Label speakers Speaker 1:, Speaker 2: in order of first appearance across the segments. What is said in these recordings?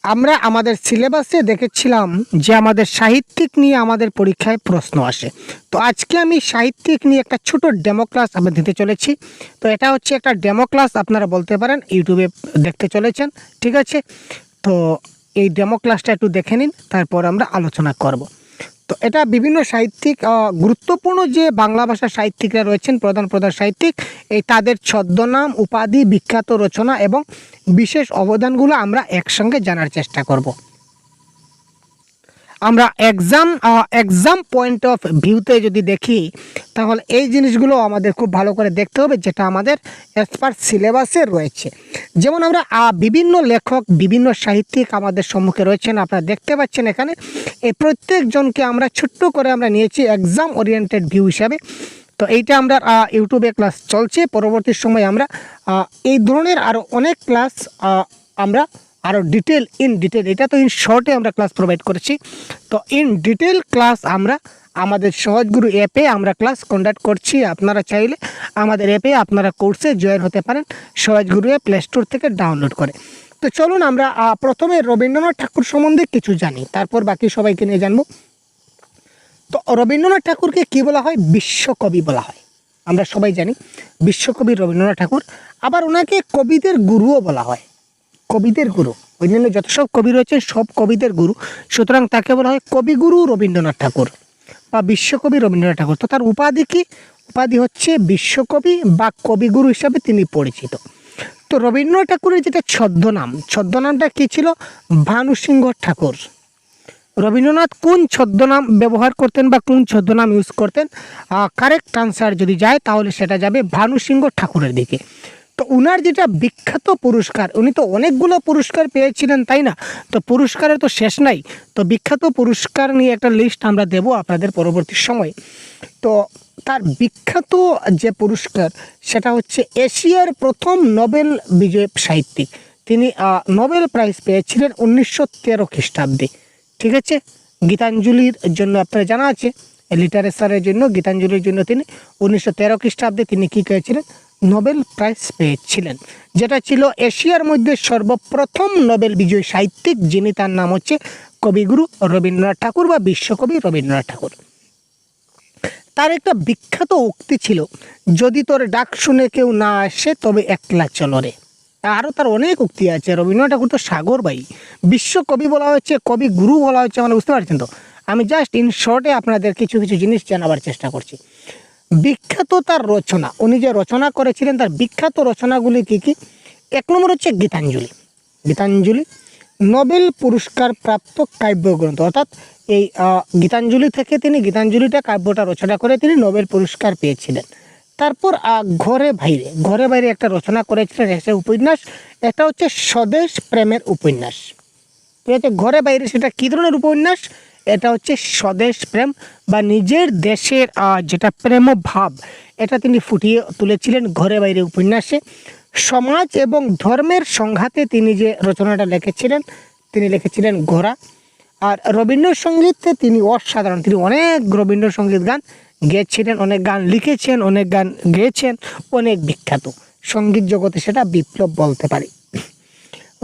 Speaker 1: আমরা আমাদের সিলেবাসে দেখেছিলাম যে আমাদের সাহিত্যিক নিয়ে আমাদের পরীক্ষায় প্রশ্ন আসে। তো আজকে আমি সাহিত্যিক নিয়ে একটা ছোট ডেমো ক্লাস আমরা দিতে চলেছি। তো এটা হচ্ছে একটা ডেমো ক্লাস, আপনারা বলতে পারেন ইউটিউবে দেখতে চলেছেন, ঠিক আছে? তো এই ডেমো ক্লাসটা একটু দেখে নিন, তারপর আমরা আলোচনা করব। তো এটা বিভিন্ন সাহিত্যিক গুরুত্বপূর্ণ যে বাংলা ভাষার সাহিত্যিকরা রয়েছেন, প্রধান প্রধান সাহিত্যিক, এই তাদের ছদ্মনাম, উপাধি, বিখ্যাত রচনা এবং বিশেষ অবদানগুলো আমরা একসঙ্গে জানার চেষ্টা করব। আমরা এক্সাম পয়েন্ট অফ ভিউতে যদি দেখি, তাহলে এই জিনিসগুলো আমাদের খুব ভালো করে দেখতে হবে, যেটা আমাদের অ্যাজ পার সিলেবাসে রয়েছে। যেমন আমরা বিভিন্ন লেখক, বিভিন্ন সাহিত্যিক আমাদের সম্মুখে রয়েছেন, আপনারা দেখতে পাচ্ছেন এখানে। এই প্রত্যেকজনকে আমরা ছোট্ট করে আমরা নিয়েছি এক্সাম ওরিয়েন্টেড ভিউ হিসাবে। তো এইটা আমরা ইউটিউবে ক্লাস চলছে, পরবর্তী সময় আমরা এই ধরনের আরও অনেক ক্লাস আমরা আরও ইন ডিটেল, এটা তো ইন শর্টে আমরা ক্লাস প্রোভাইড করেছি। তো ইন ডিটেল ক্লাস আমরা আমাদের সহজগুরু অ্যাপে আমরা ক্লাস কন্ডাক্ট করছি। আপনারা চাইলে আমাদের অ্যাপে আপনারা কোর্সে জয়েন হতে পারেন, সহজগুরু অ্যাপ প্লে স্টোর থেকে ডাউনলোড করে। তো চলুন আমরা প্রথমে রবীন্দ্রনাথ ঠাকুর সম্বন্ধে কিছু জানি, তারপর বাকি সবাইকে নিয়ে জানবো। তো রবীন্দ্রনাথ ঠাকুরকে কী বলা হয়? বিশ্বকবি বলা হয়। আমরা সবাই জানি বিশ্বকবি রবীন্দ্রনাথ ঠাকুর। আবার ওনাকে কবিদের গুরুও বলা হয়, কবিদের গুরু। অন্যান্য যত সব কবি রয়েছে সব কবিদের গুরু, সুতরাং তাকে বলা হয় কবিগুরু রবীন্দ্রনাথ ঠাকুর বা বিশ্বকবি রবীন্দ্রনাথ ঠাকুর। তো তার উপাধি কি? উপাধি হচ্ছে বিশ্বকবি বা কবিগুরু হিসাবে তিনি পরিচিত। তো রবীন্দ্রনাথ ঠাকুরের যেটা ছদ্মনামটা কী ছিল? ভানুসিংহ ঠাকুর। রবীন্দ্রনাথ কোন ছদ্মনাম ব্যবহার করতেন বা কোন ছদ্মনাম ইউজ করতেন? কারেক্ট আনসার যদি যায় তাহলে সেটা যাবে ভানুসিংহ ঠাকুরের দিকে। তো উনার যেটা বিখ্যাত পুরস্কার, উনি তো অনেকগুলো পুরস্কার পেয়েছিলেন, তাই না? তো পুরস্কারের তো শেষ নাই। তো বিখ্যাত পুরস্কার নিয়ে একটা লিস্ট আমরা দেব আপনাদের পরবর্তী সময়। তো তার বিখ্যাত যে পুরস্কার সেটা হচ্ছে এশিয়ার প্রথম নোবেল বিজয়ী সাহিত্যিক। তিনি নোবেল প্রাইজ পেয়েছিলেন 1913 খ্রিস্টাব্দে, ঠিক আছে? গীতাঞ্জলির জন্য আপনারা জানা আছে, লিটারেচারের জন্য, গীতাঞ্জলির জন্য তিনি 1913 খ্রিস্টাব্দে তিনি কী পেয়েছিলেন? নোবেল প্রাইজ পেয়েছিলেন, যেটা ছিল এশিয়ার মধ্যে সর্বপ্রথম নোবেল বিজয়ী সাহিত্যিক, যিনি তার নাম হচ্ছে কবিগুরু রবীন্দ্রনাথ ঠাকুর বা বিশ্বকবি রবীন্দ্রনাথ ঠাকুর। তার একটা বিখ্যাত উক্তি ছিল, যদি তোর ডাক শুনে কেউ না আসে তবে একলা চলো রে। আরও তার অনেক উক্তি আছে। রবীন্দ্রনাথ ঠাকুর তো সাগরবাই, বিশ্বকবি বলা হচ্ছে, কবিগুরু বলা হচ্ছে, মানে বুঝতে পারছেন তো? আমি জাস্ট ইন শর্টে আপনাদের কিছু কিছু জিনিস জানাবার চেষ্টা করছি। বিখ্যাত তার রচনা, উনি যে রচনা করেছিলেন তার বিখ্যাত রচনাগুলি কী কী? এক নম্বর হচ্ছে গীতাঞ্জলি। গীতাঞ্জলি নোবেল পুরস্কার প্রাপ্ত কাব্যগ্রন্থ, অর্থাৎ এই গীতাঞ্জলি থেকে তিনি গীতাঞ্জলিটা কাব্যটা রচনা করে তিনি নোবেল পুরস্কার পেয়েছিলেন। তারপর ঘরে বাইরে একটা রচনা করেছিলেন, একটা উপন্যাস, এটা হচ্ছে স্বদেশ প্রেমের উপন্যাস। ঠিক আছে? ঘরে বাইরে সেটা কী ধরনের উপন্যাস? এটা হচ্ছে স্বদেশ প্রেম বা নিজের দেশের যেটা প্রেম ভাব, এটা তিনি ফুটিয়ে তুলেছিলেন ঘরে বাইরে উপন্যাসে। সমাজ এবং ধর্মের সংঘাতে তিনি যে রচনাটা লিখেছিলেন, তিনি লিখেছিলেন গোরা। আর রবীন্দ্রসঙ্গীতে তিনি অসাধারণ, তিনি অনেক রবীন্দ্রসঙ্গীত গান গেয়েছিলেন, অনেক গান লিখেছেন, অনেক গান গেয়েছেন, অনেক বিখ্যাত। সঙ্গীত জগতে সেটা বিপ্লব বলতে পারি।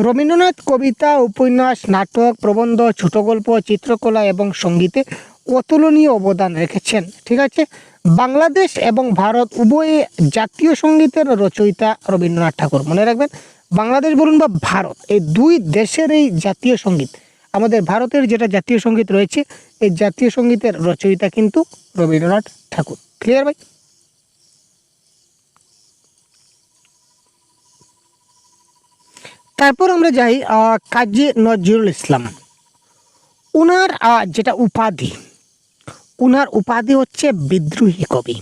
Speaker 1: রবীন্দ্রনাথ কবিতা, উপন্যাস, নাটক, প্রবন্ধ, ছোট গল্প, চিত্রকলা এবং সঙ্গীতে অতুলনীয় অবদান রেখেছেন, ঠিক আছে? বাংলাদেশ এবং ভারত উভয়ে জাতীয় সঙ্গীতের রচয়িতা রবীন্দ্রনাথ ঠাকুর। মনে রাখবেন, বাংলাদেশ বলুন বা ভারত, এই দুই দেশের এই জাতীয় সঙ্গীত, আমাদের ভারতের যেটা জাতীয় সঙ্গীত রয়েছে, এই জাতীয় সঙ্গীতের রচয়িতা কিন্তু রবীন্দ্রনাথ ঠাকুর। ক্লিয়ার ভাই? তারপর আমরা যাই কাজী নজরুল ইসলাম। উনার যেটা উপাধি, উনার উপাধি হচ্ছে বিদ্রোহী কবি।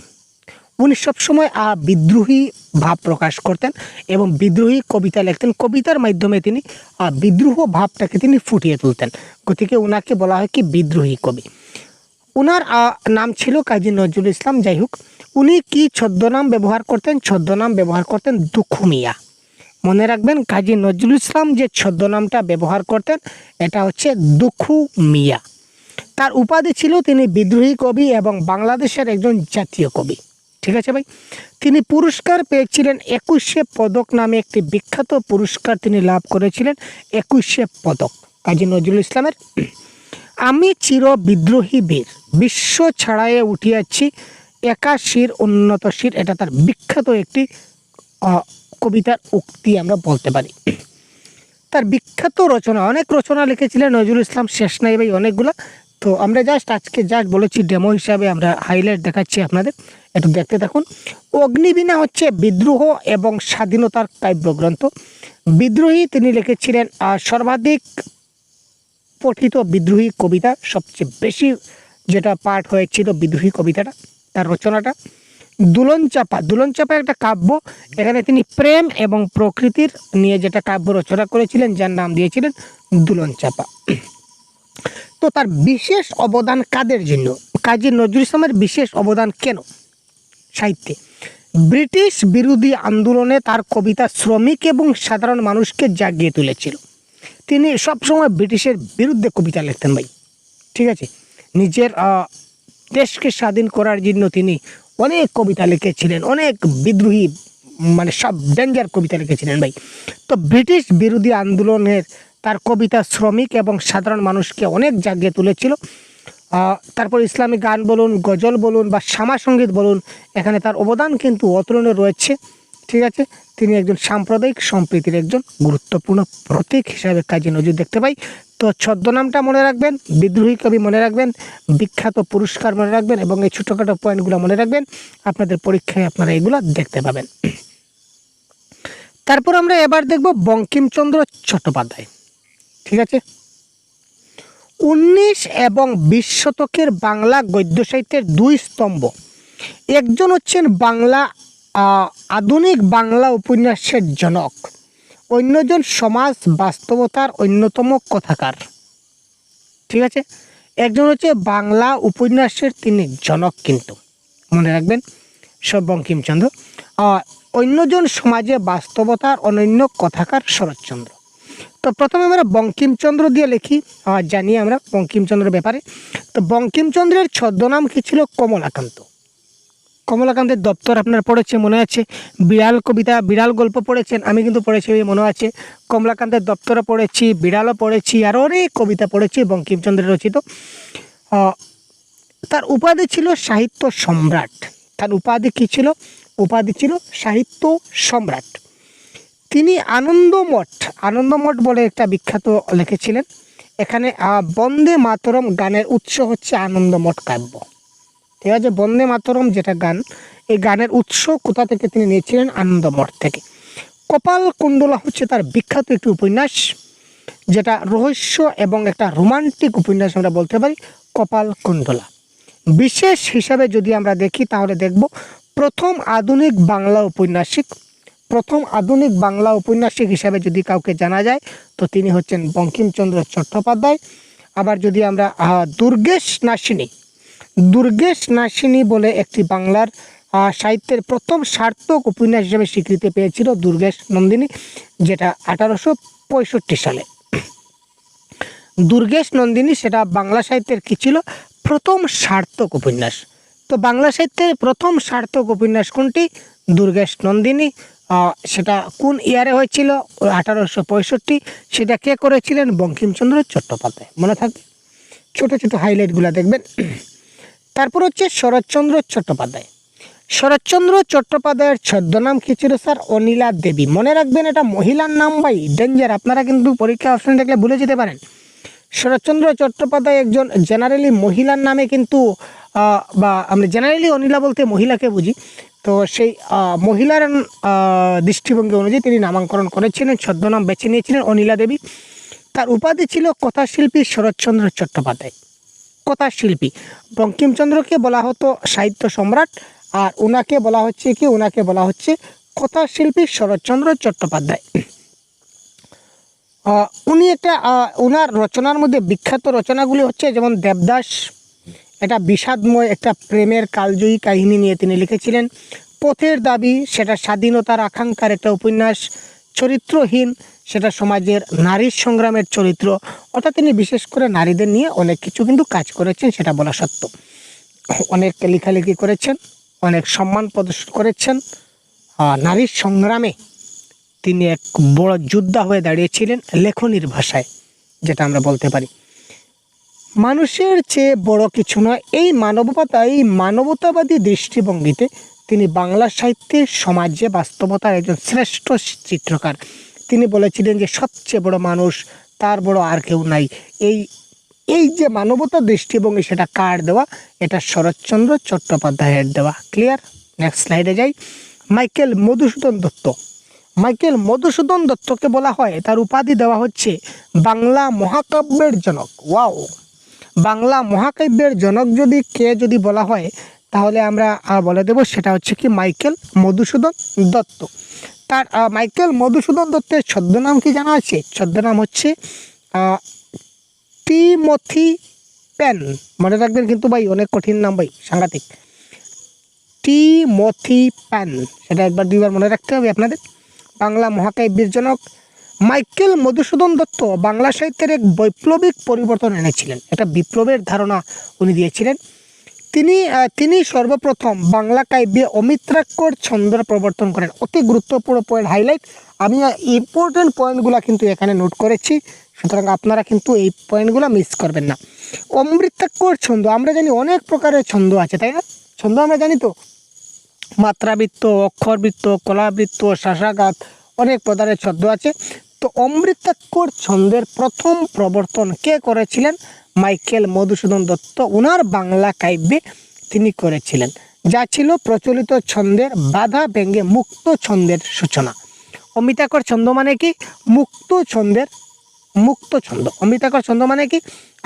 Speaker 1: উনি সবসময় বিদ্রোহী ভাব প্রকাশ করতেন এবং বিদ্রোহী কবিতা লিখতেন। কবিতার মাধ্যমে তিনি বিদ্রোহ ভাবটাকে তিনি ফুটিয়ে তুলতেন, গতিকে উনাকে বলা হয় কি বিদ্রোহী কবি। উনার নাম ছিল কাজী নজরুল ইসলাম। যাই হোক, উনি কি ছদ্মনাম ব্যবহার করতেন? ছদ্মনাম ব্যবহার করতেন দুখু মিয়া। মনে রাখবেন, কাজী নজরুল ইসলাম যে ছদ্মনামটা ব্যবহার করতেন এটা হচ্ছে দুখু মিয়া। তার উপাধি ছিল তিনি বিদ্রোহী কবি এবং বাংলাদেশের একজন জাতীয় কবি, ঠিক আছে ভাই? তিনি পুরস্কার পেয়েছিলেন 21শে পদক নামে একটি বিখ্যাত পুরস্কার তিনি লাভ করেছিলেন, 21শে পদক। কাজী নজরুল ইসলামের। আমি চির বিদ্রোহী বীর, বিশ্ব ছাড়াইয়ে উঠিয়াছি, একাশির উন্নত শির, এটা তার বিখ্যাত একটি কবিতার উক্তি আমরা বলতে পারি। তার বিখ্যাত রচনা, অনেক রচনা লিখেছিলেন নজরুল ইসলাম, শেষ নাই ভাই অনেকগুলো। তো আমরা আজকে বলেছি ডেমো হিসাবে, আমরা হাইলাইট দেখাচ্ছি আপনাদের, একটু দেখতে থাকুন। অগ্নিবীণা হচ্ছে বিদ্রোহ এবং স্বাধীনতার কাব্যগ্রন্থ। বিদ্রোহী তিনি লিখেছিলেন সর্বাধিক পঠিত বিদ্রোহী কবিতা, সবচেয়ে বেশি যেটা পাঠ হয়েছিল বিদ্রোহী কবিতাটা, তার রচনাটা। দুলন চাপা একটা কাব্য, এখানে তিনি প্রেম এবং প্রকৃতির নিয়ে যেটা কাব্য রচনা করেছিলেন, যার নাম দিয়েছিলেন দুলন চাপা। তো তার বিশেষ অবদান কাদের জন্য? কাজী নজরুল ইসলামের বিশেষ অবদান কেন সাহিত্যে? ব্রিটিশ বিরোধী আন্দোলনে তার কবিতা শ্রমিক এবং সাধারণ মানুষকে জাগিয়ে তুলেছিল। তিনি সবসময় ব্রিটিশের বিরুদ্ধে কবিতা লিখতেন ভাই, ঠিক আছে। নিজের দেশকে স্বাধীন করার জন্য তিনি অনেক কবিতা লিখেছিলেন, অনেক বিদ্রোহী মানে সব ডেঞ্জার কবিতা লিখেছিলেন ভাই। তো ব্রিটিশ বিরোধী আন্দোলনের তার কবিতা শ্রমিক এবং সাধারণ মানুষকে অনেক জাগিয়ে তুলেছিল। তারপর ইসলামী গান বলুন, গজল বলুন বা শ্যামা সঙ্গীত বলুন, এখানে তার অবদান কিন্তু অতুলনীয় রয়েছে, ঠিক আছে। তিনি একজন সাম্প্রদায়িক সম্প্রীতির একজন গুরুত্বপূর্ণ প্রতীক হিসাবে কাজী নজরুল দেখতে পাই। তো ছদ্মনামটা মনে রাখবেন, বিদ্রোহী কবি মনে রাখবেন, বিখ্যাত পুরস্কার মনে রাখবেন এবং এই ছোটোখাটো পয়েন্টগুলো মনে রাখবেন, আপনাদের পরীক্ষায় আপনারা এগুলো দেখতে পাবেন। তারপর আমরা এবার দেখব বঙ্কিমচন্দ্র চট্টোপাধ্যায়, ঠিক আছে। 19 এবং 20 শতকের বাংলা গদ্য সাহিত্যের দুই স্তম্ভ। একজন হচ্ছেন আধুনিক বাংলা উপন্যাসের জনক, অন্যজন সমাজ বাস্তবতার অন্যতম কথাকার, ঠিক আছে। একজন হচ্ছে বাংলা উপন্যাসের তিনি জনক, কিন্তু মনে রাখবেন সব বঙ্কিমচন্দ্র। অন্যজন সমাজে বাস্তবতার অনন্য কথাকার শরৎচন্দ্র। তো প্রথমে আমরা বঙ্কিমচন্দ্র দিয়ে লিখি, জানি আমরা বঙ্কিমচন্দ্রের ব্যাপারে। তো বঙ্কিমচন্দ্রের ছদ্মনাম কী ছিল? কমলাকান্ত। কমলাকান্তের দপ্তর আপনার পড়েছে মনে আছে, বিড়াল কবিতা, বিড়াল গল্প পড়েছেন, আমি কিন্তু পড়েছি মনে আছে। কমলাকান্তের দপ্তরও পড়েছি, বিড়ালও পড়েছি, আর অনেক কবিতা পড়েছি বঙ্কিমচন্দ্রের রচিত। তার উপাধি ছিল সাহিত্য সম্রাট। তার উপাধি কী ছিল? উপাধি ছিল সাহিত্য সম্রাট। তিনি আনন্দমঠ বলে একটা বিখ্যাত লিখেছিলেন। এখানে বন্দে মাতরম গানের উৎস হচ্ছে আনন্দমঠ কাব্য, ঠিক আছে। বন্দে মাতরম যেটা গান, এই গানের উৎস কোথা থেকে তিনি নিয়েছিলেন? আনন্দমঠ থেকে। কপাল কুণ্ডলা হচ্ছে তার বিখ্যাত একটি উপন্যাস, যেটা রহস্য এবং একটা রোমান্টিক উপন্যাস আমরা বলতে পারি, কপাল কুণ্ডলা। বিশেষ হিসাবে যদি আমরা দেখি তাহলে দেখব প্রথম আধুনিক বাংলা উপন্যাসিক হিসাবে যদি কাউকে জানা যায় তো তিনি হচ্ছেন বঙ্কিমচন্দ্র চট্টোপাধ্যায়। আবার যদি আমরা দুর্গেশ নাসিনী বলে একটি বাংলার সাহিত্যের প্রথম সার্থক উপন্যাস হিসেবে স্বীকৃতি পেয়েছিল দুর্গেশ নন্দিনী, যেটা 1865 সালে। দুর্গেশ নন্দিনী সেটা বাংলা সাহিত্যের কী ছিল? প্রথম সার্থক উপন্যাস। তো বাংলা সাহিত্যের প্রথম সার্থক উপন্যাস কোনটি? দুর্গেশ নন্দিনী। সেটা কোন ইয়ারে হয়েছিল? 1865। সেটা কে করেছিলেন? বঙ্কিমচন্দ্র চট্টোপাধ্যায়। মনে থাকবে, ছোট ছোট হাইলাইটগুলো দেখবেন। তারপর হচ্ছে শরৎচন্দ্র চট্টোপাধ্যায়ের ছদ্মনাম কী ছিল স্যার? অনিলা দেবী। মনে রাখবেন, এটা মহিলার নাম ভাই, ডেঞ্জার, আপনারা কিন্তু পরীক্ষা অপশন দেখলে ভুলে যেতে পারেন। শরৎচন্দ্র চট্টোপাধ্যায় একজন জেনারেলি মহিলার নামে কিন্তু বা আমরা জেনারেলি অনিলা বলতে মহিলাকে বুঝি, তো সেই মহিলার দৃষ্টিভঙ্গি অনুযায়ী তিনি নামাঙ্করণ করেছিলেন, ছদ্মনাম বেছে নিয়েছিলেন অনিলা দেবী। তার উপাধি ছিল কথাশিল্পী শরৎচন্দ্র চট্টোপাধ্যায়। কথাশিল্পী, বঙ্কিমচন্দ্রকে বলা হতো সাহিত্য সম্রাট, আর ওনাকে বলা হচ্ছে কথাশিল্পী শরৎচন্দ্র চট্টোপাধ্যায়। উনি ওনার রচনার মধ্যে বিখ্যাত রচনাগুলি হচ্ছে যেমন দেবদাস, এটা বিষাদময় একটা প্রেমের কালজয়ী কাহিনী নিয়ে তিনি লিখেছিলেন। পথের দাবি, সেটা স্বাধীনতার আকাঙ্ক্ষার একটা উপন্যাস। চরিত্রহীন, সেটা সমাজের নারীর সংগ্রামের চরিত্র, অর্থাৎ তিনি বিশেষ করে নারীদের নিয়ে অনেক কিছু কিন্তু কাজ করেছেন, সেটা বলা সত্য। অনেক লেখালেখি করেছেন, অনেক সম্মান প্রদর্শন করেছেন। নারীর সংগ্রামে তিনি এক বড় যোদ্ধা হয়ে দাঁড়িয়েছিলেন লেখনীর ভাষায়, যেটা আমরা বলতে পারি। মানুষের চেয়ে বড় কিছু নয়, এই মানবতাবাদী দৃষ্টিভঙ্গিতে তিনি বাংলা সাহিত্যের সমাজে বাস্তবতার একজন শ্রেষ্ঠ চিত্রকার। তিনি বলেছিলেন যে সবচেয়ে বড় মানুষ, তার বড় আর কেউ নাই। এই এই যে মানবতা দৃষ্টিভঙ্গি, সেটা কার দেওয়া? এটা শরৎচন্দ্র চট্টোপাধ্যায়ের দেওয়া। ক্লিয়ার? নেক্সট স্লাইডে যাই। মাইকেল মধুসূদন দত্ত। মাইকেল মধুসূদন দত্তকে বলা হয়, তার উপাধি দেওয়া হচ্ছে বাংলা মহাকাব্যের জনক। ওয়াও! বাংলা মহাকাব্যের জনক যদি বলা হয়, তাহলে আমরা বলে দেব সেটা হচ্ছে কি মাইকেল মধুসূদন দত্ত। তার মাইকেল মধুসূদন দত্তের ছদ্মনাম কি জানা আছে? ছদ্মনাম হচ্ছে টিমথি পেন। মনে রাখবেন কিন্তু ভাই, অনেক কঠিন নাম ভাই, সাংঘাতিক। টিমথি পেন, সেটা একবার দুইবার মনে রাখতে হবে আপনাদের। বাংলা মহাকাব্যের জনক মাইকেল মধুসূদন দত্ত বাংলা সাহিত্যের এক বৈপ্লবিক পরিবর্তন এনেছিলেন। একটা বিপ্লবের ধারণা উনি দিয়েছিলেন। তিনি সর্বপ্রথম বাংলা কাব্যে অমিত্রাক্ষর ছন্দের প্রবর্তন করেন। অতি গুরুত্বপূর্ণ পয়েন্ট, হাইলাইট। আমি ইম্পর্টেন্ট পয়েন্টগুলো কিন্তু এখানে নোট করেছি, সুতরাং আপনারা কিন্তু এই পয়েন্টগুলো মিস করবেন না। অমৃতাক্ষর ছন্দ, আমরা জানি অনেক প্রকারের ছন্দ আছে, তাই না? ছন্দ আমরা জানি তো, মাত্রাবৃত্ত, অক্ষরবৃত্ত, কলাবৃত্ত, শাসাঘাত, অনেক প্রকারের ছন্দ আছে। তো অমৃতাক্ষর ছন্দের প্রথম প্রবর্তন কে করেছিলেন? মাইকেল মধুসূদন দত্ত ওনার বাংলা কাব্যে তিনি করেছিলেন, যা ছিল প্রচলিত ছন্দের বাধা ভেঙে মুক্ত ছন্দের সূচনা। অমৃতাক্ষর ছন্দ মানে কি? মুক্ত ছন্দ। অমৃতাক্ষর ছন্দ মানে কি?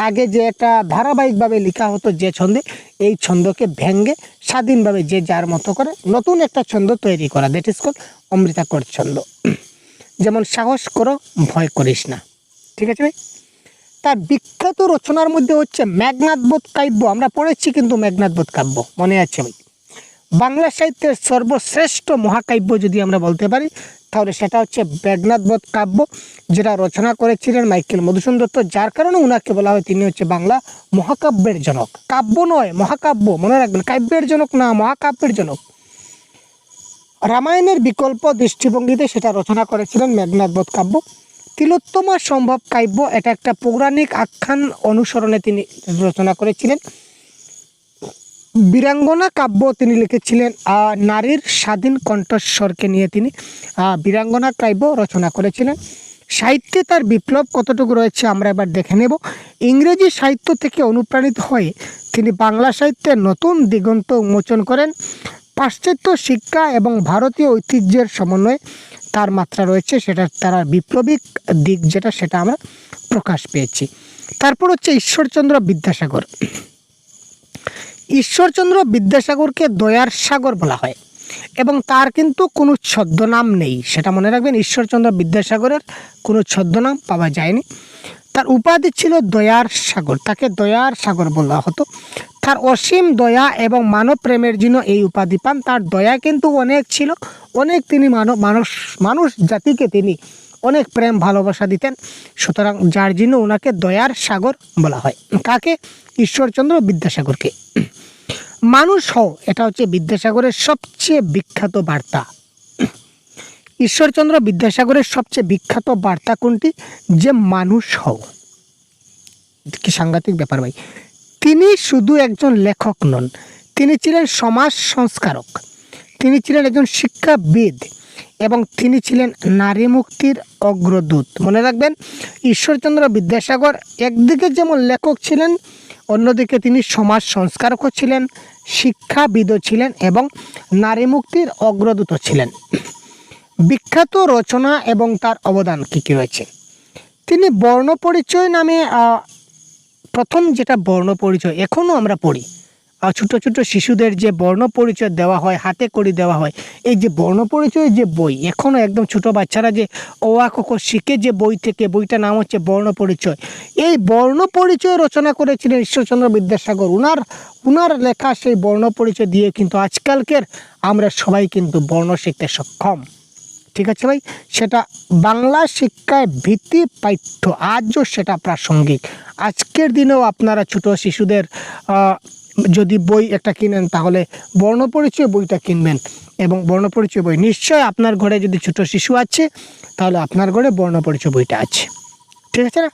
Speaker 1: আগে যে একটা ধারাবাহিকভাবে লেখা হতো যে ছন্দে, এই ছন্দকে ভেঙে স্বাধীনভাবে যে যার মতো করে নতুন একটা ছন্দ তৈরি করা, দ্যাট ইজ কল্ড অমৃতাক্ষর ছন্দ। যেমন সাহস করো, ভয় করিস না। ঠিক আছে ভাই? তার বিখ্যাত রচনার মধ্যে হচ্ছে মেঘনাদবধ কাব্য। আমরা পড়েছি কিন্তু মেঘনাদবধ কাব্য, মনে আছে ভাই? বাংলা সাহিত্যের সর্বশ্রেষ্ঠ মহাকাব্য যদি আমরা বলতে পারি, তাহলে সেটা হচ্ছে মেঘনাদবধ কাব্য, যেটা রচনা করেছিলেন মাইকেল মধুসূদন দত্ত, যার কারণে উনাকে বলা হয় তিনি হচ্ছে বাংলা মহাকাব্যের জনক। কাব্য নয়, মহাকাব্য, মনে রাখবেন, কাব্যের জনক না, মহাকাব্যের জনক। রামায়ণের বিকল্প দৃষ্টিভঙ্গিতে সেটা রচনা করেছিলেন মেঘনাদবধ কাব্য। তিলোত্তমা সম্ভব কাব্য, এটা একটা পৌরাণিক আখ্যান অনুসরণে তিনি রচনা করেছিলেন। বীরাঙ্গনা কাব্য তিনি লিখেছিলেন, নারীর স্বাধীন কণ্ঠস্বরকে নিয়ে তিনি বীরাঙ্গনা কাব্য রচনা করেছিলেন। সাহিত্যে তার বিপ্লব কতটুকু রয়েছে আমরা এবার দেখে নেব। ইংরেজি সাহিত্য থেকে অনুপ্রাণিত হয়ে তিনি বাংলা সাহিত্যের নতুন দিগন্ত উন্মোচন করেন। পাশ্চাত্য শিক্ষা এবং ভারতীয় ঐতিহ্যের সমন্বয়ে তার মাত্রা রয়েছে, সেটা তার বিপ্লবিক দিক যেটা, সেটা আমরা প্রকাশ পেয়েছি। তারপর হচ্ছে ঈশ্বরচন্দ্র বিদ্যাসাগর। ঈশ্বরচন্দ্র বিদ্যাসাগরকে দয়ার সাগর বলা হয় এবং তার কিন্তু কোনো ছদ্মনাম নেই, সেটা মনে রাখবেন। ঈশ্বরচন্দ্র বিদ্যাসাগরের কোনো ছদ্মনাম পাওয়া যায়নি। তার উপাধি ছিল দয়ার সাগর, তাকে দয়ার সাগর বলা হতো। তার অসীম দয়া এবং মানব প্রেমের জন্য এই উপাধি পান। তার দয়া কিন্তু অনেক ছিল, অনেক। তিনি মানুষ জাতিকে তিনি অনেক প্রেম ভালোবাসা দিতেন, সুতরাং যার জন্য ওনাকে দয়ার সাগর বলা হয়। কাকে? ঈশ্বরচন্দ্র বিদ্যাসাগরকে। মানুষ হও, এটা হচ্ছে বিদ্যাসাগরের সবচেয়ে বিখ্যাত বার্তা। ঈশ্বরচন্দ্র বিদ্যাসাগরের সবচেয়ে বিখ্যাত বার্তা কোনটি? যে মানুষ হও। কি সাংঘাতিক ব্যাপার ভাই! তিনি শুধু একজন লেখক নন, তিনি ছিলেন সমাজ সংস্কারক, তিনি ছিলেন একজন শিক্ষাবিদ এবং তিনি ছিলেন নারী মুক্তির অগ্রদূত। মনে রাখবেন, ঈশ্বরচন্দ্র বিদ্যাসাগর একদিকে যেমন লেখক ছিলেন, অন্যদিকে তিনি সমাজ সংস্কারকও ছিলেন, শিক্ষাবিদও ছিলেন এবং নারী মুক্তির অগ্রদূত ছিলেন। বিখ্যাত রচনা এবং তার অবদান কী কী রয়েছে? তিনি বর্ণপরিচয় নামে প্রথম যেটা বর্ণপরিচয় এখনও আমরা পড়ি, ছোটো ছোটো শিশুদের যে বর্ণপরিচয় দেওয়া হয়, হাতে করে দেওয়া হয়, এই যে বর্ণপরিচয় যে বই, এখনও একদম ছোটো বাচ্চারা যে অ আ ক খ শিখে যে বই থেকে, বইটার নাম হচ্ছে বর্ণপরিচয়। এই বর্ণপরিচয় রচনা করেছিলেন ঈশ্বরচন্দ্র বিদ্যাসাগর। উনার লেখা সেই বর্ণপরিচয় দিয়ে কিন্তু আজকালকের আমরা সবাই কিন্তু বর্ণ শিখতে সক্ষম। ঠিক আছে ভাই? সেটা বাংলা শিক্ষায় ভিত্তি পাঠ্য, আজও সেটা প্রাসঙ্গিক। আজকের দিনেও আপনারা ছোটো শিশুদের যদি বই একটা কিনেন, তাহলে বর্ণপরিচয় বইটা কিনবেন এবং বর্ণপরিচয় বই নিশ্চয় আপনার ঘরে, যদি ছোটো শিশু আছে তাহলে আপনার ঘরে বর্ণপরিচয় বইটা আছে। ঠিক আছে না?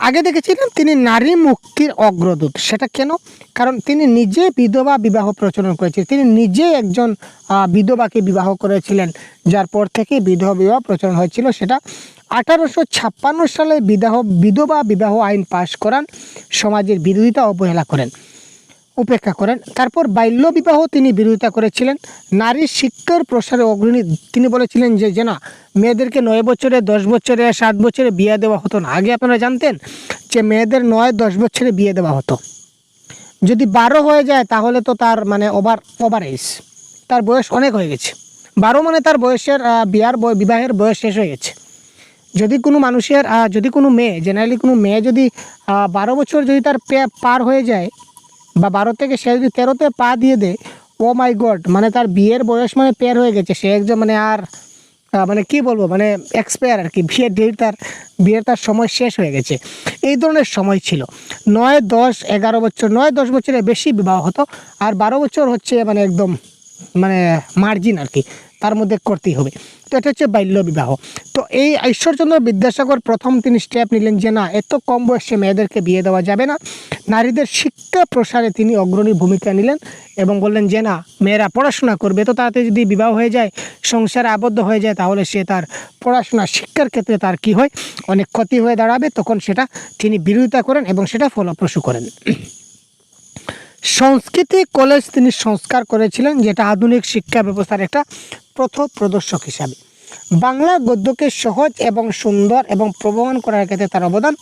Speaker 1: আগে দেখেছিলাম তিনি নারী মুক্তির অগ্রদূত। সেটা কেন? কারণ তিনি নিজে বিধবা বিবাহ প্রচলন করেছিলেন। তিনি নিজে একজন বিধবাকে বিবাহ করেছিলেন, যার পর থেকে বিধবা বিবাহ প্রচলন হয়েছিল। সেটা 1856 সালে বিধবা বিবাহ আইন পাশ করান, সমাজের বিরোধিতা উপেক্ষা করেন। তারপর বাল্য বিবাহ তিনি বিরোধিতা করেছিলেন। নারীর শিক্ষার প্রসারে অগ্রণী তিনি বলেছিলেন যে না, মেয়েদেরকে 9 বছরে, 10 বছরে, 7 বছরে বিয়ে দেওয়া হতো না। আগে আপনারা জানতেন যে মেয়েদের 9-10 বছরে বিয়ে দেওয়া হতো। যদি 12 হয়ে যায় তাহলে তো তার মানে ওভার এজ, তার বয়স অনেক হয়ে গেছে। 12 মানে তার বয়সের বিবাহের বয়স শেষ হয়ে গেছে। যদি কোনো মানুষের যদি কোনো মেয়ে, জেনারেলি কোনো মেয়ে যদি 12 বছর যদি তার পার হয়ে যায়, বা 12 থেকে সে যদি 13তে পা দিয়ে দেয়, ও মাই গড, মানে তার বিয়ের বয়স মানে পের হয়ে গেছে। সে একজন মানে আর মানে কী বলবো, মানে এক্সপায়ার আর কি, বিয়ের তার সময় শেষ হয়ে গেছে। এই ধরনের সময় ছিল। 9, 10, 11 বছর, 9-10 বছরের বেশি বিবাহ হতো। আর 12 বছর হচ্ছে মানে একদম মানে মার্জিন আর কি, তার মধ্যে করতেই হবে। তো এটা হচ্ছে বাল্য বিবাহ। তো এই ঈশ্বরচন্দ্র বিদ্যাসাগর প্রথম তিনি স্টেপ নিলেন যে না, এত কম বয়সে মেয়েদেরকে বিয়ে দেওয়া যাবে না। নারীদের শিক্ষা প্রসারে তিনি অগ্রণী ভূমিকা নিলেন এবং বললেন যে না, মেয়েরা পড়াশোনা করবে। তো তাতে যদি বিবাহ হয়ে যায়, সংসারে আবদ্ধ হয়ে যায়, তাহলে সে তার পড়াশোনা শিক্ষার ক্ষেত্রে তার কি হয়, অনেক ক্ষতি হয়ে দাঁড়াবে। তখন সেটা তিনি বিরোধিতা করেন এবং সেটা ফলপ্রসূ করেন। সংস্কৃতি কলেজ তিনি সংস্কার করেছিলেন, যেটা আধুনিক শিক্ষা ব্যবস্থার একটা পথপ্রদর্শক হিসাবে। বাংলা গদ্যকে সহজ এবং সুন্দর এবং প্রবহমান করার ক্ষেত্রে তার অবদান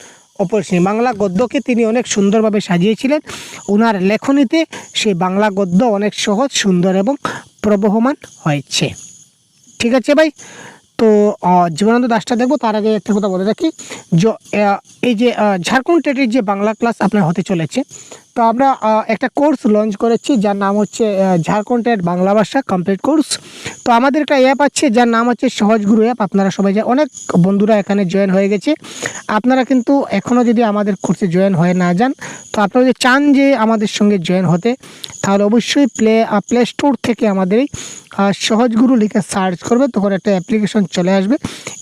Speaker 1: অপরিসীম। বাংলা গদ্যকে তিনি অনেক সুন্দরভাবে সাজিয়েছিলেন। ওনার লেখনীতে সেই বাংলা গদ্য অনেক সহজ, সুন্দর এবং প্রবহমান হয়েছে। ঠিক আছে ভাই, তো জীবনানন্দ দাশটা দেখবো। তার আগে একটা কথা বলে রাখি, এই যে ঝাড়খণ্ড টেটের যে বাংলা ক্লাস আপনার হতে চলেছে, তো আমরা একটা কোর্স লঞ্চ করেছি যার নাম হচ্ছে ঝাড়খণ্ড টেট বাংলা ভাষা কমপ্লিট কোর্স। তো আমাদের একটা অ্যাপ আছে যার নাম হচ্ছে সহজগুরু অ্যাপ। আপনারা সবাই অনেক বন্ধুরা এখানে জয়েন হয়ে গেছে। আপনারা কিন্তু এখনও যদি আমাদের কোর্সে জয়েন হয়ে না যান, তো আপনারা যদি চান যে আমাদের সঙ্গে জয়েন হতে, তাহলে অবশ্যই প্লে স্টোর থেকে আমাদের এই সহজগুরু লিখে সার্চ করবে, তখন একটা অ্যাপ্লিকেশন চলে আসবে।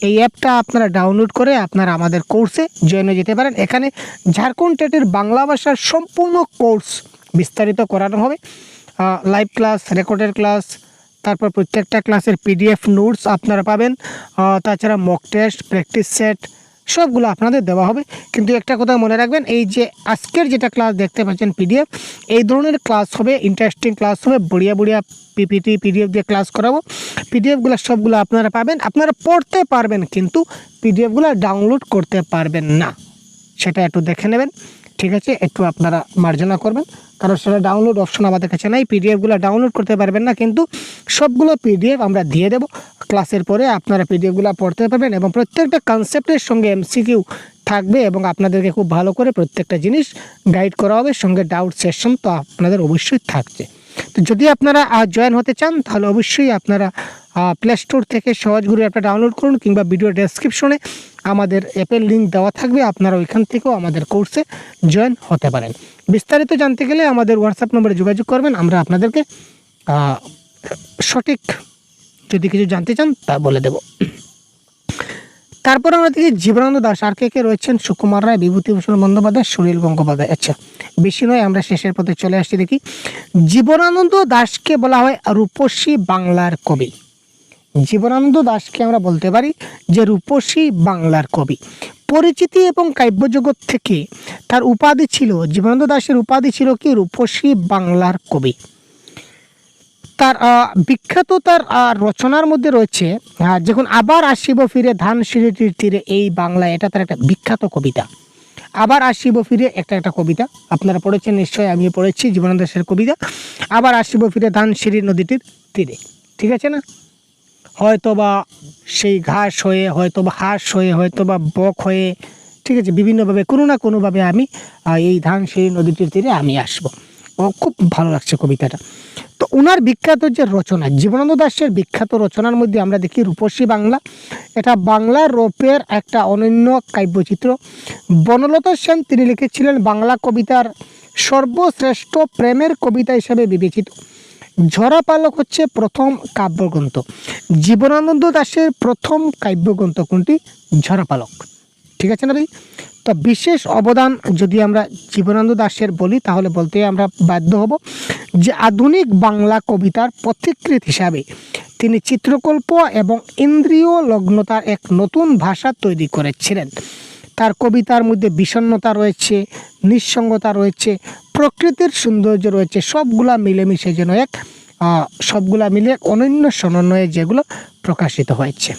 Speaker 1: এই অ্যাপটা আপনারা ডাউনলোড করে আপনারা আমাদের কোর্সে জয়েন হয়ে যেতে পারেন। এখানে ঝাড়খণ্ড টেটের বাংলা ভাষার সম্পূর্ণ কোর্স বিস্তারিত করানো হবে। লাইভ ক্লাস, রেকর্ডের ক্লাস, তারপর প্রত্যেকটা ক্লাসের পিডিএফ নোটস আপনারা পাবেন। তাছাড়া মক টেস্ট, প্র্যাকটিস সেট সবগুলো আপনাদের দেওয়া হবে। কিন্তু একটা কথা মনে রাখবেন, এই যে আজকের যেটা ক্লাস দেখতে পাচ্ছেন পিডিএফ, এই ধরনের ক্লাস হবে, ইন্টারেস্টিং ক্লাস হবে, বড়িয়া পিপিটি পিডিএফ দিয়ে ক্লাস করাবো। পিডিএফগুলো সবগুলো আপনারা পাবেন, আপনারা পড়তে পারবেন, কিন্তু পিডিএফগুলো ডাউনলোড করতে পারবেন না। সেটা একটু দেখে নেবেন, ঠিক আছে? একটু আপনারা মার্জনা করবেন, কারণ সেটা ডাউনলোড অপশন আমাদের কাছে নাই। পিডিএফগুলো ডাউনলোড করতে পারবেন না, কিন্তু সবগুলো পিডিএফ আমরা দিয়ে দেবো ক্লাসের পরে। আপনারা পিডিএফগুলো পড়তে পারবেন এবং প্রত্যেকটা কনসেপ্টের সঙ্গে এমসিকিউ থাকবে এবং আপনাদেরকে খুব ভালো করে প্রত্যেকটা জিনিস গাইড করা হবে, সঙ্গে ডাউট সেশন তো আপনাদের অবশ্যই থাকছে। তো যদি আপনারা জয়েন হতে চান, তাহলে অবশ্যই আপনারা প্লে স্টোর থেকে সহজগুরু অ্যাপটা ডাউনলোড করুন, কিংবা ভিডিও ডেসক্রিপশনে আমাদের অ্যাপের লিঙ্ক দেওয়া থাকবে, আপনারা ওইখান থেকেও আমাদের কোর্সে জয়েন হতে পারেন। বিস্তারিত জানতে গেলে আমাদের হোয়াটসঅ্যাপ নম্বরে যোগাযোগ করবেন, আমরা আপনাদেরকে সঠিক যদি কিছু জানতে চান তা বলে দেব। তারপর আমরা দেখি জীবনানন্দ দাশ। আর কে রয়েছেন? সুকুমার রায়, বিভূতিভূষণ বন্দ্যোপাধ্যায়, সুনীল গঙ্গোপাধ্যায়। আচ্ছা, বেশি নয়, আমরা শেষের পথে চলে আসছি। দেখি, জীবনানন্দ দাশকে বলা হয় রূপসী বাংলার কবি। জীবনানন্দ দাশকে আমরা বলতে পারি যে রূপসী বাংলার কবি। পরিচিতি এবং কাব্যজগৎ থেকে তার উপাধি ছিল, জীবনানন্দ দাশের উপাধি ছিল কি? রূপসী বাংলার কবি। তার বিখ্যাত তার রচনার মধ্যে রয়েছে যখন আবার আসিব ফিরে ধানসিঁড়িটির তীরে এই বাংলা, এটা তার একটা বিখ্যাত কবিতা। আবার আসিব ফিরে একটা কবিতা আপনারা পড়েছেন নিশ্চয়ই, আমিও পড়েছি জীবনানন্দ দাশের কবিতা আবার আসিব ফিরে ধানসিঁড়ি নদীটির তীরে। ঠিক আছে না? হয়তো বা সেই ঘাস হয়ে, হয়তো বা হাঁস হয়ে, হয়তো বা বক হয়ে, ঠিক আছে, বিভিন্নভাবে কোনো না কোনোভাবে আমি এই ধানসিঁড়ি নদীটির তীরে আমি আসবো। ও খুব ভালো লাগছে কবিতাটা। তো ওনার বিখ্যাত যে রচনা, জীবনানন্দ দাশের বিখ্যাত রচনার মধ্যে আমরা দেখি রূপসী বাংলা। এটা বাংলার রূপের একটা অনন্য কাব্যচিত্র। বনলতা সেন তিনি লিখেছিলেন বাংলা কবিতার সর্বশ্রেষ্ঠ প্রেমের কবিতা হিসেবে বিবেচিত। ঝরাপালক হচ্ছে প্রথম কাব্যগ্রন্থ। জীবনানন্দ দাশের প্রথম কাব্যগ্রন্থ কোনটি? ঝরাপালক। ঠিক আছে না ভাই? তো বিশেষ অবদান যদি আমরা জীবনানন্দ দাশের বলি তাহলে বলতে আমরা বাধ্য হব যে আধুনিক বাংলা কবিতার পথিকৃৎ হিসাবে তিনি চিত্রকল্প এবং ইন্দ্রিয় লগ্নতার এক নতুন ভাষা তৈরি করেছিলেন। তার কবিতার মধ্যে বিষণ্ণতা রয়েছে, নিঃসঙ্গতা রয়েছে, প্রকৃতির সৌন্দর্য রয়েছে, সবগুলা মিলেমিশে যেন সবগুলা মিলে অনন্য সমন্বয়ে যেগুলো প্রকাশিত হয়েছে।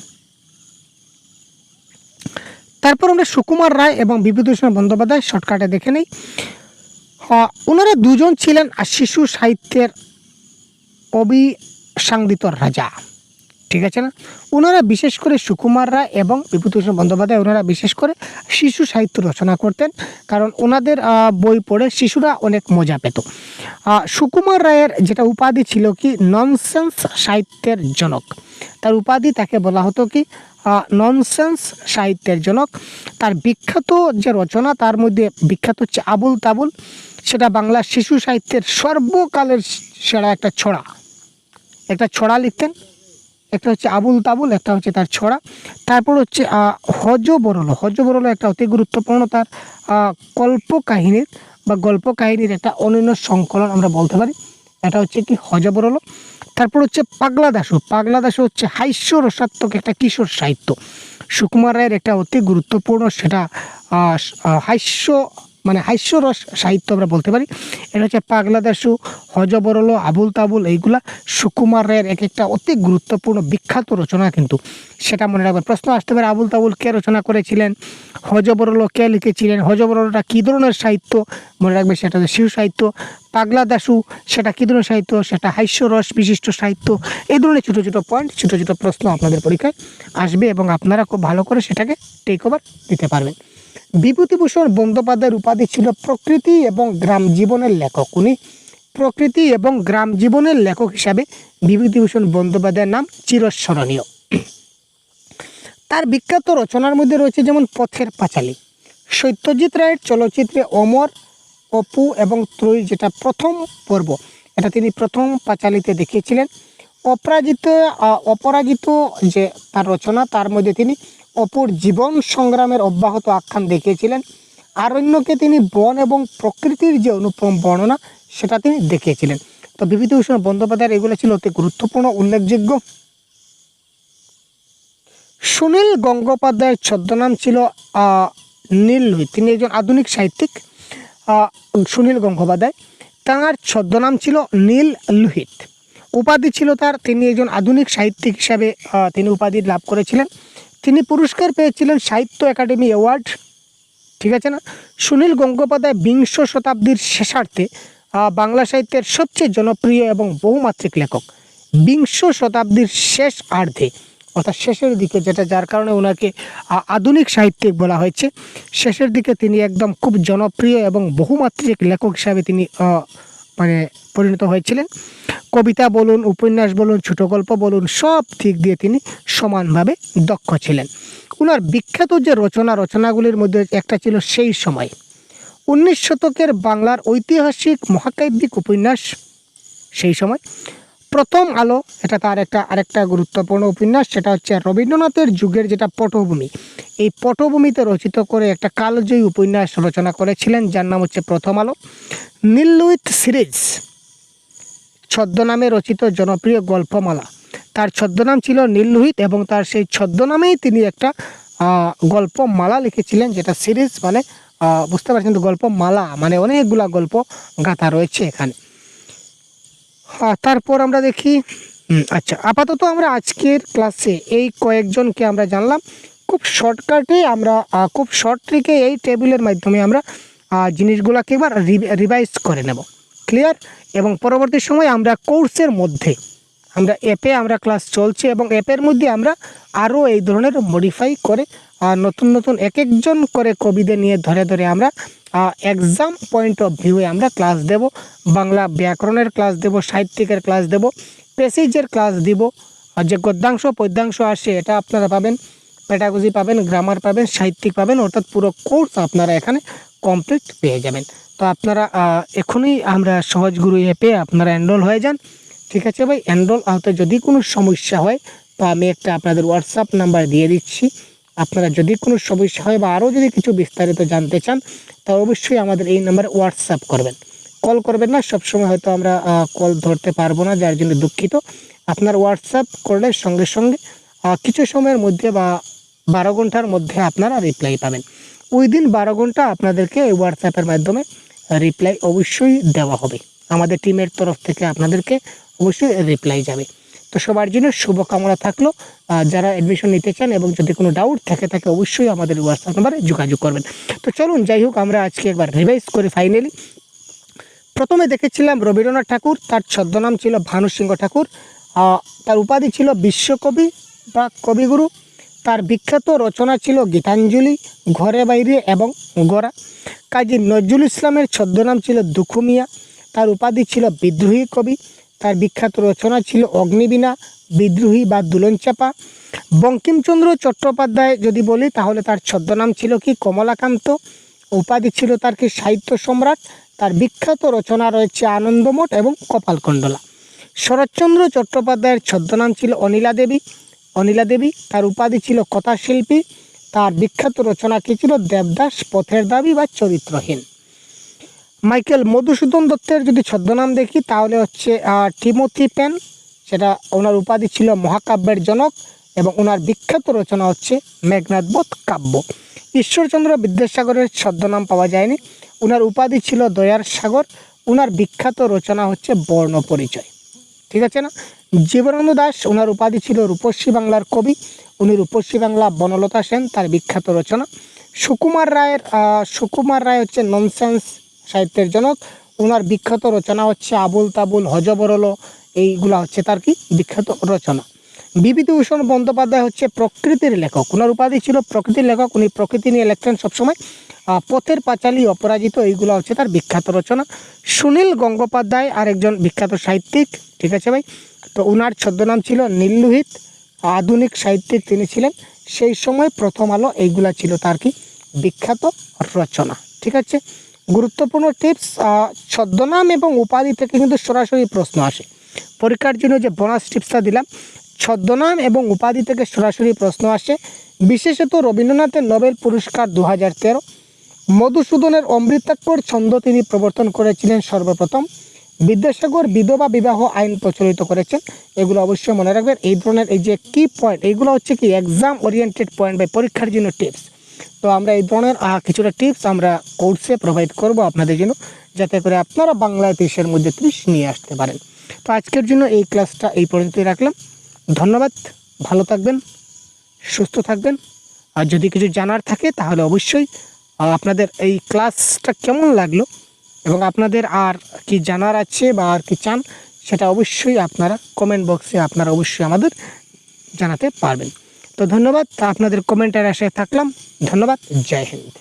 Speaker 1: তারপর আমরা সুকুমার রায় এবং বিভূতিভূষণ বন্দ্যোপাধ্যায় শর্টকাটে দেখে নেই। ওনারা দুজন ছিলেন শিশু সাহিত্যের অবিসাংদিত রাজা, ঠিক আছে না। ওনারা বিশেষ করে সুকুমার রায় এবং বিভূতিভূষণ বন্দ্যোপাধ্যায় ওনারা বিশেষ করে শিশু সাহিত্য রচনা করতেন, কারণ ওনাদের বই পড়ে শিশুরা অনেক মজা পেত। সুকুমার রায়ের যেটা উপাধি ছিল কি ননসেন্স সাহিত্যের জনক, তার উপাধি তাকে বলা হতো কি ননসেন্স সাহিত্যের জনক। তার বিখ্যাত যে রচনা তার মধ্যে বিখ্যাত হচ্ছে আবুল তাবুল, সেটা বাংলা শিশু সাহিত্যের সর্বকালের সেরা একটা ছড়া লিখতেন। একটা হচ্ছে আবুল তাবুল, একটা হচ্ছে তার ছড়া। তারপর হচ্ছে হজবরল একটা অতি গুরুত্বপূর্ণ তার গল্প কাহিনীর একটা অনন্য সংকলন আমরা বলতে পারি, এটা হচ্ছে কি হজবরল। তারপর হচ্ছে পাগলা দাশু হচ্ছে হাস্য রসাত্মক একটা কিশোর সাহিত্য। সুকুমার রায়ের একটা অতি গুরুত্বপূর্ণ সেটা হাস্যরস সাহিত্য আমরা বলতে পারি। এটা হচ্ছে পাগলা দাশু, হজবরল, আবুল তাবুল, এইগুলা সুকুমার রায়ের এক একটা অতি গুরুত্বপূর্ণ বিখ্যাত রচনা, কিন্তু সেটা মনে রাখবেন। প্রশ্ন আসতে পারে আবুল তাবুল কে রচনা করেছিলেন, হজবরল কে লিখেছিলেন, হজবরলটা কী ধরনের সাহিত্য, মনে রাখবে সেটা হচ্ছে শিশু সাহিত্য। পাগলা দাশু সেটা কী ধরনের সাহিত্য, সেটা হাস্যরস বিশিষ্ট সাহিত্য। এই ধরনের ছোটো ছোটো পয়েন্ট, ছোটো ছোটো প্রশ্ন আপনাদের পরীক্ষায় আসবে এবং আপনারা খুব ভালো করে সেটাকে টেক ওভার দিতে পারবেন। বিভূতিভূষণ বন্দ্যোপাধ্যায়ের উপাধি ছিল প্রকৃতি এবং গ্রাম জীবনের লেখক। উনি প্রকৃতি এবং গ্রাম জীবনের লেখক হিসাবে বিভূতিভূষণ বন্দ্যোপাধ্যায়ের নাম চিরস্মরণীয়। তার বিখ্যাত রচনার মধ্যে রয়েছে যেমন পথের পাঁচালী, সত্যজিৎ রায়ের চলচ্চিত্রে অমর, অপু এবং ত্রয়ী যেটা প্রথম পর্ব, এটা তিনি প্রথম পাঁচালীতে দেখিয়েছিলেন। অপরাজিত যে তার রচনা, তার মধ্যে তিনি অপুর জীবন সংগ্রামের অব্যাহত আখ্যান দেখিয়েছিলেন। আরণ্যকে তিনি বন এবং প্রকৃতির যে অনুপম বর্ণনা সেটা তিনি দেখিয়েছিলেন। তো বিভূতিভূষণ বন্দ্যোপাধ্যায়ের এগুলো ছিল অতি গুরুত্বপূর্ণ উল্লেখযোগ্য। সুনীল গঙ্গোপাধ্যায়ের ছদ্মনাম ছিল নীল লোহিত, তিনি একজন আধুনিক সাহিত্যিক। সুনীল গঙ্গোপাধ্যায়, তাঁর ছদ্মনাম ছিল নীল লোহিত। উপাধি ছিল তিনি একজন আধুনিক সাহিত্যিক হিসাবে তিনি উপাধি লাভ করেছিলেন। তিনি পুরস্কার পেয়েছিলেন সাহিত্য একাডেমি অ্যাওয়ার্ড, ঠিক আছে না। সুনীল গঙ্গোপাধ্যায় বিংশ শতাব্দীর শেষার্ধে বাংলা সাহিত্যের সবচেয়ে জনপ্রিয় এবং বহুমাত্রিক লেখক। বিংশ শতাব্দীর শেষার্ধে অর্থাৎ শেষের দিকে, যার কারণে ওনাকে আধুনিক সাহিত্যিক বলা হয়েছে। শেষের দিকে তিনি একদম খুব জনপ্রিয় এবং বহুমাত্রিক লেখক হিসাবে তিনি পরিণত হয়েছিলেন। কবিতা বলুন, উপন্যাস বলুন, ছোট গল্প বলুন, সব দিক দিয়ে তিনি সমানভাবে দক্ষ ছিলেন। ওনার বিখ্যাত যে রচনাগুলির মধ্যে একটা ছিল সেই সময়, 19 শতকের বাংলার ঐতিহাসিক মহাকাব্যিক উপন্যাস সেই সময়। প্রথম আলো, এটা তার আরেকটা গুরুত্বপূর্ণ উপন্যাস, সেটা হচ্ছে রবীন্দ্রনাথের যুগের যেটা পটভূমি, এই পটভূমিতে রচিত করে একটা কালজয়ী উপন্যাস রচনা করেছিলেন, যার নাম হচ্ছে প্রথম আলো। নীল লোহিত সিরিজ ছদ্মনামে রচিত জনপ্রিয় গল্পমালা, তার ছদ্মনাম ছিল নীল লোহিত এবং তার সেই ছদ্মনামেই তিনি একটা গল্পমালা লিখেছিলেন, যেটা সিরিজ বুঝতে পারছেন তো, গল্পমালা অনেকগুলা গল্প গাথা রয়েছে এখানে। তারপর আমরা দেখি, আচ্ছা আপাতত আমরা আজকের ক্লাসে এই কয়েকজনকে আমরা জানলাম। খুব শর্টকাটে আমরা খুব শর্ট ট্রিকে এই টেবিলের মাধ্যমে আমরা জিনিসগুলোকে এবার রিভাইজ করে নেব, ক্লিয়ার। এবং পরবর্তী সময় আমরা কোর্সের মধ্যে অ্যাপে আমরা ক্লাস চলছে এবং অ্যাপের মধ্যে আমরা আরও এই ধরনের মডিফাই করে নতুন নতুন এক একজন করে কবিদের নিয়ে ধরে ধরে আমরা এক্সাম পয়েন্ট অফ ভিউয়ে আমরা ক্লাস দেব। বাংলা ব্যাকরণের ক্লাস দেব, সাহিত্যিকের ক্লাস দেব, প্যাসেজের ক্লাস দিব, যে গদ্যাংশ পদ্যাংশ আসে এটা আপনারা পাবেন, পেডাগজি পাবেন, গ্রামার পাবেন, সাহিত্যিক পাবেন, অর্থাৎ পুরো কোর্স আপনারা এখানে কমপ্লিট পেয়ে যাবেন। তো আপনারা এখনই আমরা সহজগুরু অ্যাপে আপনারা এনরোল হয়ে যান, ঠিক আছে ভাই। এনরোল হতে যদি কোনো সমস্যা হয় তো আমি একটা আপনাদের হোয়াটসঅ্যাপ নাম্বার দিয়ে দিচ্ছি, আপনারা যদি কোনো সমস্যা হয় বা আরও যদি কিছু বিস্তারিত জানতে চান, তা অবশ্যই আমাদের এই নাম্বারে হোয়াটসঅ্যাপ করবেন, কল করবেন না। সবসময় হয়তো আমরা কল ধরতে পারবো না, যার জন্য দুঃখিত। আপনার হোয়াটসঅ্যাপ করলে সঙ্গে সঙ্গে কিছু সময়ের মধ্যে বা 12 ঘন্টার মধ্যে আপনারা রিপ্লাই পাবেন। উইদিন 12 ঘন্টা আপনাদেরকে এই হোয়াটসঅ্যাপের মাধ্যমে রিপ্লাই অবশ্যই দেওয়া হবে। আমাদের টিমের তরফ থেকে আপনাদেরকে অবশ্যই রিপ্লাই যাবে। তো সবার জন্য শুভকামনা থাকলো। যারা অ্যাডমিশন নিতে চান এবং যদি কোনো ডাউট থাকে অবশ্যই আমাদের হোয়াটসঅ্যাপ নাম্বারে যোগাযোগ করবেন। তো চলুন, যাই হোক, আমরা আজকে একবার রিভাইজ করি ফাইনালি। প্রথমে দেখেছিলাম রবীন্দ্রনাথ ঠাকুর, তার ছদ্মনাম ছিল ভানু সিংহ ঠাকুর, তার উপাধি ছিল বিশ্বকবি বা কবিগুরু। তার বিখ্যাত রচনা ছিল গীতাঞ্জলি, ঘরে বাইরে এবং গোরা। কাজী নজরুল ইসলামের ছদ্মনাম ছিল দুখু মিয়া, তার উপাধি ছিল বিদ্রোহী কবি। তার বিখ্যাত রচনা ছিল অগ্নিবীণা, বিদ্রোহী বা দুলনচাপা। বঙ্কিমচন্দ্র চট্টোপাধ্যায় যদি বলি তাহলে তার ছদ্মনাম ছিল কি কমলাকান্ত, উপাধি ছিল তার কি সাহিত্য সম্রাট। তার বিখ্যাত রচনা রয়েছে আনন্দমঠ এবং কপালকুণ্ডলা। শরৎচন্দ্র চট্টোপাধ্যায়ের ছদ্মনাম ছিল অনিলা দেবী, তার উপাধি ছিল কথাশিল্পী। তার বিখ্যাত রচনা কি ছিল দেবদাস, পথের দাবি বা চরিত্রহীন। মাইকেল মধুসূদন দত্তের যদি ছদ্মনাম দেখি তাহলে হচ্ছে টিমোথি পেন, সেটা ওনার উপাধি ছিল মহাকাব্যের জনক এবং ওনার বিখ্যাত রচনা হচ্ছে মেঘনাদবধ কাব্য। ঈশ্বরচন্দ্র বিদ্যাসাগরের ছদ্মনাম পাওয়া যায়নি, ওনার উপাধি ছিল দয়ার সাগর, ওনার বিখ্যাত রচনা হচ্ছে বর্ণ পরিচয়। ঠিক আছে না? জীবনানন্দ দাশ, ওনার উপাধি ছিল রূপসী বাংলার কবি, উনি রূপসী বাংলা বনলতা সেন তার বিখ্যাত রচনা। সুকুমার রায় হচ্ছে ননসেন্স সাহিত্যের জনক, ওনার বিখ্যাত রচনা হচ্ছে আবুল তাবুল হজবরল, এইগুলা হচ্ছে তার কি বিখ্যাত রচনা। বিভূতিভূষণ বন্দ্যোপাধ্যায় হচ্ছে প্রকৃতির লেখক, ওনার উপাধি ছিল প্রকৃতির লেখক, উনি প্রকৃতি নিয়ে লেখতেন সবসময়। পথের পাঁচালী, অপরাজিত, এইগুলো হচ্ছে তার বিখ্যাত রচনা। সুনীল গঙ্গোপাধ্যায় আরেকজন বিখ্যাত সাহিত্যিক, ঠিক আছে ভাই। তো ওনার ছদ্মনাম ছিল নীললোহিত, আধুনিক সাহিত্যিক তিনি ছিলেন সেই সময়। প্রথম আলো, এইগুলা ছিল তার কি বিখ্যাত রচনা। ঠিক আছে, গুরুত্বপূর্ণ টিপস, ছদ্মনাম এবং উপাধি থেকে কিন্তু সরাসরি প্রশ্ন আসে। পরীক্ষার জন্য যে বোনাস টিপসটা দিলাম, ছদ্মনাম এবং উপাধি থেকে সরাসরি প্রশ্ন আসে। বিশেষত রবীন্দ্রনাথের নোবেল পুরস্কার 2013, মধুসূদনের অমৃতাক্ষর ছন্দ তিনি প্রবর্তন করেছিলেন সর্বপ্রথম। বিদ্যাসাগর বিধবা বিবাহ আইন প্রচলিত করেছেন, এগুলো অবশ্যই মনে রাখবেন। এই ধরনের এই যে কি পয়েন্ট, এইগুলো হচ্ছে কি এক্সাম ওরিয়েন্টেড পয়েন্ট বা পরীক্ষার জন্য টিপস। তো আমরা এই ধরনের কিছুটা টিপস আমরা কোর্সে প্রোভাইড করব আপনাদের জন্য, যাতে করে আপনারা বাংলায় 30-এর মধ্যে 30 নিয়ে আসতে পারেন। তো আজকের জন্য এই ক্লাসটা এই পর্যন্তই রাখলাম। ধন্যবাদ, ভালো থাকবেন, সুস্থ থাকবেন। আর যদি কিছু জানার থাকে তাহলে অবশ্যই আপনাদের এই ক্লাসটা কেমন লাগলো এবং আপনাদের আর কি জানার আছে বা আর কি চান, সেটা অবশ্যই আপনারা কমেন্ট বক্সে আপনারা অবশ্যই আমাদের জানাতে পারবেন। তো ধন্যবাদ, আপনাদের কমেন্টের আশায় থাকলাম। ধন্যবাদ, জয় হিন্দ।